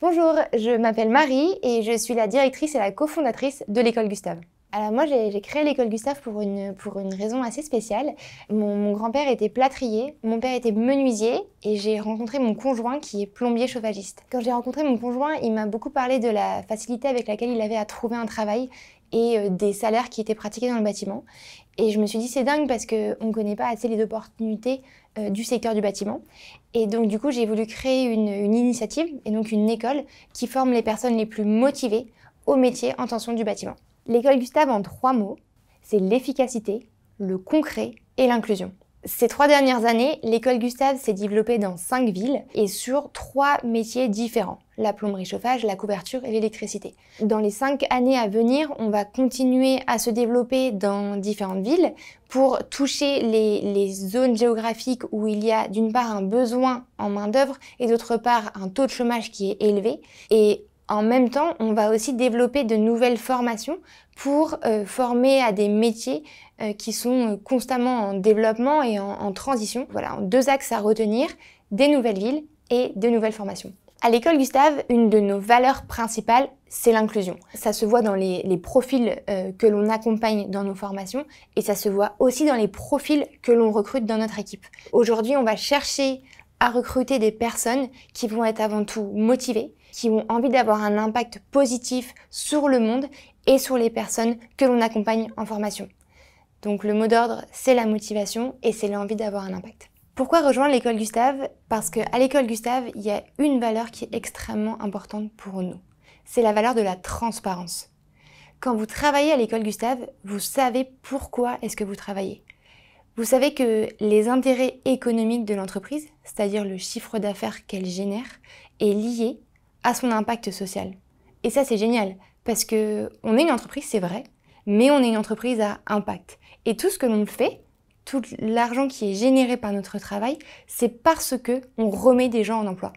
Bonjour, je m'appelle Marie et je suis la directrice et la cofondatrice de l'école Gustave. Alors moi j'ai créé l'école Gustave pour une raison assez spéciale. Mon grand-père était plâtrier, mon père était menuisier et j'ai rencontré mon conjoint qui est plombier chauffagiste. Quand j'ai rencontré mon conjoint, il m'a beaucoup parlé de la facilité avec laquelle il avait à trouver un travail et des salaires qui étaient pratiqués dans le bâtiment. Et je me suis dit c'est dingue parce qu'on ne connaît pas assez les opportunités du secteur du bâtiment. Et donc du coup j'ai voulu créer une initiative et donc une école qui forme les personnes les plus motivées au métier en tension du bâtiment. L'école Gustave en 3 mots, c'est l'efficacité, le concret et l'inclusion. Ces 3 dernières années, l'école Gustave s'est développée dans 5 villes et sur 3 métiers différents, la plomberie chauffage, la couverture et l'électricité. Dans les 5 années à venir, on va continuer à se développer dans différentes villes pour toucher les zones géographiques où il y a d'une part un besoin en main-d'œuvre et d'autre part un taux de chômage qui est élevé. Et en même temps, on va aussi développer de nouvelles formations pour former à des métiers qui sont constamment en développement et en transition. Voilà, 2 axes à retenir, des nouvelles villes et de nouvelles formations. À l'école Gustave, une de nos valeurs principales, c'est l'inclusion. Ça se voit dans les profils que l'on accompagne dans nos formations et ça se voit aussi dans les profils que l'on recrute dans notre équipe. Aujourd'hui, on va chercher à recruter des personnes qui vont être avant tout motivées, qui ont envie d'avoir un impact positif sur le monde et sur les personnes que l'on accompagne en formation. Donc le mot d'ordre, c'est la motivation et c'est l'envie d'avoir un impact. Pourquoi rejoindre l'école Gustave? Parce qu'à l'école Gustave, il y a une valeur qui est extrêmement importante pour nous. C'est la valeur de la transparence. Quand vous travaillez à l'école Gustave, vous savez pourquoi est-ce que vous travaillez. Vous savez que les intérêts économiques de l'entreprise, c'est-à-dire le chiffre d'affaires qu'elle génère, est lié à son impact social. Et ça, c'est génial, parce qu'on est une entreprise, c'est vrai, mais on est une entreprise à impact. Et tout ce que l'on fait, tout l'argent qui est généré par notre travail, c'est parce qu'on remet des gens en emploi.